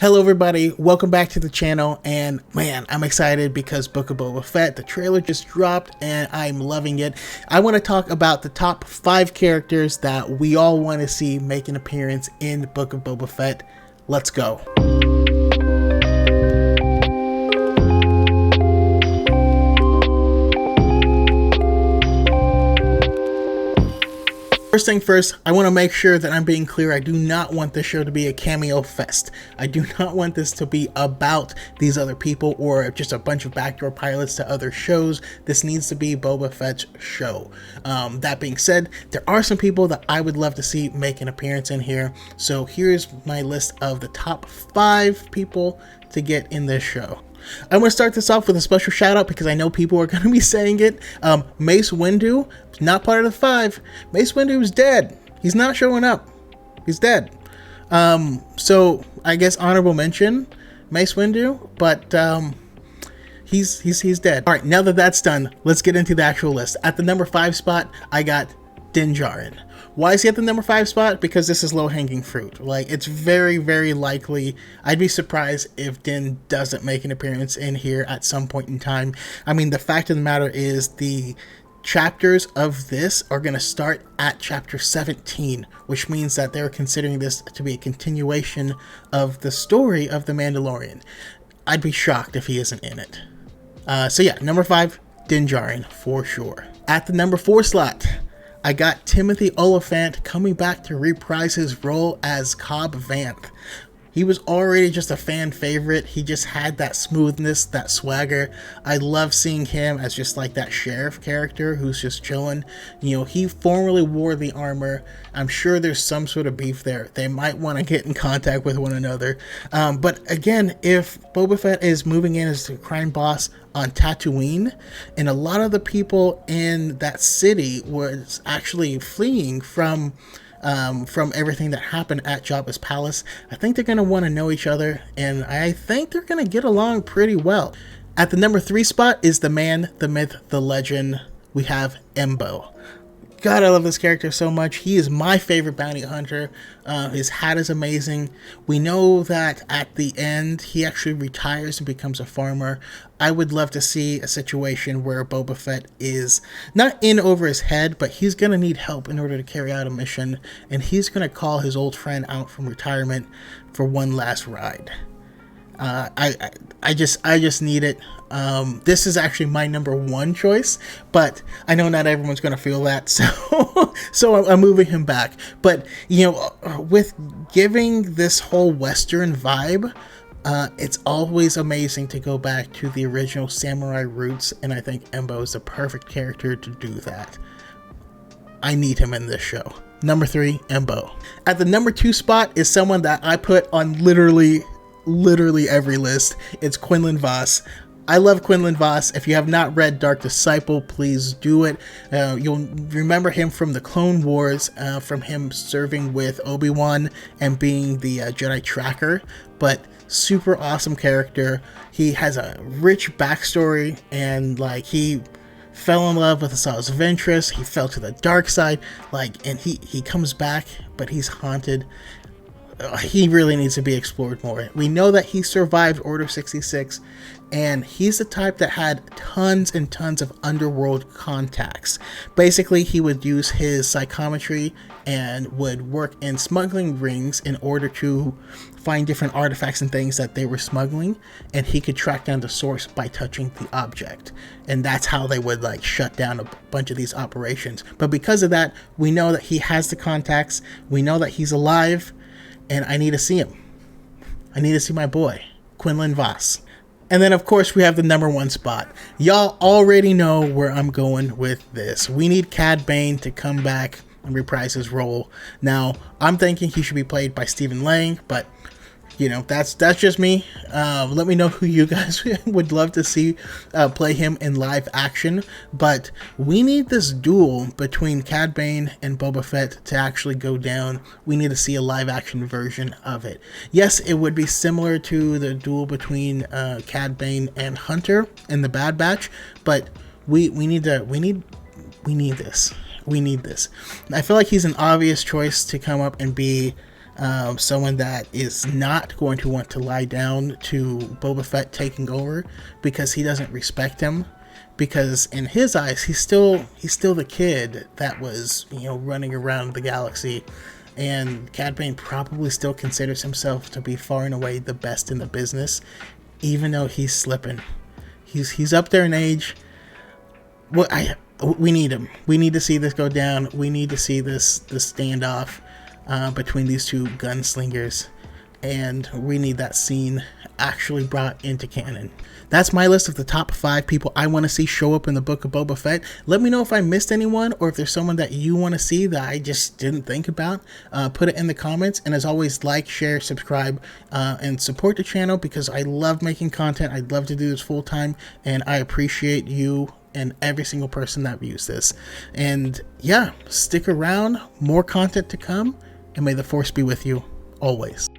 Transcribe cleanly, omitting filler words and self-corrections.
Hello everybody, welcome back to the channel, and man, I'm excited because Book of Boba Fett, the trailer just dropped and I'm loving it. I want to talk about the top 5 characters that we all want to see make an appearance in Book of Boba Fett. Let's go. First thing first, I want to make sure that I'm being clear. I do not want this show to be a cameo fest. I do not want this to be about these other people or just a bunch of backdoor pilots to other shows. This needs to be Boba Fett's show. That being said, there are some people that I would love to see make an appearance in here. So here's my list of the top 5 people to get in this show. I'm going to start this off with a special shout out because I know people are going to be saying it. Mace Windu, not part of the 5. Mace Windu is dead. He's not showing up. He's dead. So I guess honorable mention, Mace Windu, but he's dead. All right, now that that's done, let's get into the actual list. At the number 5 spot, I got Din Djarin. Why is he at the number 5 spot? Because this is low-hanging fruit. Like, it's very, very likely. I'd be surprised if Din doesn't make an appearance in here at some point in time. I mean, the fact of the matter is the chapters of this are going to start at chapter 17, which means that they're considering this to be a continuation of the story of The Mandalorian. I'd be shocked if he isn't in it. So yeah, number 5, Din Djarin, for sure. At the number 4 slot, I got Timothy Olyphant coming back to reprise his role as Cobb Vanth. He was already just a fan favorite. He just had that smoothness, that swagger. I love seeing him as just like that sheriff character who's just chilling. You know, he formerly wore the armor. I'm sure there's some sort of beef there. They might want to get in contact with one another. But again, if Boba Fett is moving in as the crime boss on Tatooine, and a lot of the people in that city was actually fleeing from everything that happened at Jabba's palace, I think they're going to want to know each other, and I think they're going to get along pretty well. At the number 3 spot is the man, the myth, the legend. We have Embo. God, I love this character so much. He is my favorite bounty hunter. His hat is amazing. We know that at the end, he actually retires and becomes a farmer. I would love to see a situation where Boba Fett is not in over his head, but he's going to need help in order to carry out a mission, and he's going to call his old friend out from retirement for one last ride. I just need it. This is actually my number 1 choice, but I know not everyone's going to feel that, so I'm moving him back. But, you know, with giving this whole Western vibe, it's always amazing to go back to the original samurai roots, and I think Embo is the perfect character to do that. I need him in this show. Number 3, Embo. At the number 2 spot is someone that I put on literally every list. It's Quinlan Voss. I love Quinlan Voss. If you have not read Dark Disciple, please do it. You'll remember him from the Clone Wars, from him serving with Obi-Wan and being the Jedi tracker, but super awesome character. He has a rich backstory, and like, he fell in love with Asajj Ventress. He fell to the dark side, like, and he comes back, but he's haunted. He really needs to be explored more. We know that he survived Order 66, and he's the type that had tons and tons of underworld contacts. Basically, he would use his psychometry and would work in smuggling rings in order to find different artifacts and things that they were smuggling, and he could track down the source by touching the object. And that's how they would like shut down a bunch of these operations. But because of that, we know that he has the contacts. We know that he's alive. And I need to see him. I need to see my boy, Quinlan Voss. And then, of course, we have the number 1 spot. Y'all already know where I'm going with this. We need Cad Bane to come back and reprise his role. Now, I'm thinking he should be played by Stephen Lang, but, you know, that's just me. Let me know who you guys would love to see play him in live action. But we need this duel between Cad Bane and Boba Fett to actually go down. We need to see a live action version of it. Yes, it would be similar to the duel between Cad Bane and Hunter in the Bad Batch, but we need this. We need this. I feel like he's an obvious choice to come up and be someone that is not going to want to lie down to Boba Fett taking over because he doesn't respect him. Because in his eyes, he's still the kid that was, running around the galaxy. And Cad Bane probably still considers himself to be far and away the best in the business, even though he's slipping. He's up there in age. Well, we need him. We need to see this go down. We need to see this standoff between these two gunslingers, and we need that scene actually brought into canon. That's my list of the top 5 people I want to see show up in the Book of Boba Fett. Let me know if I missed anyone, or if there's someone that you want to see that I just didn't think about. Put it in the comments, and as always, like, share, subscribe, and support the channel, because I love making content. I'd love to do this full time, and I appreciate you and every single person that views this. And yeah, stick around, more content to come, and may the Force be with you always.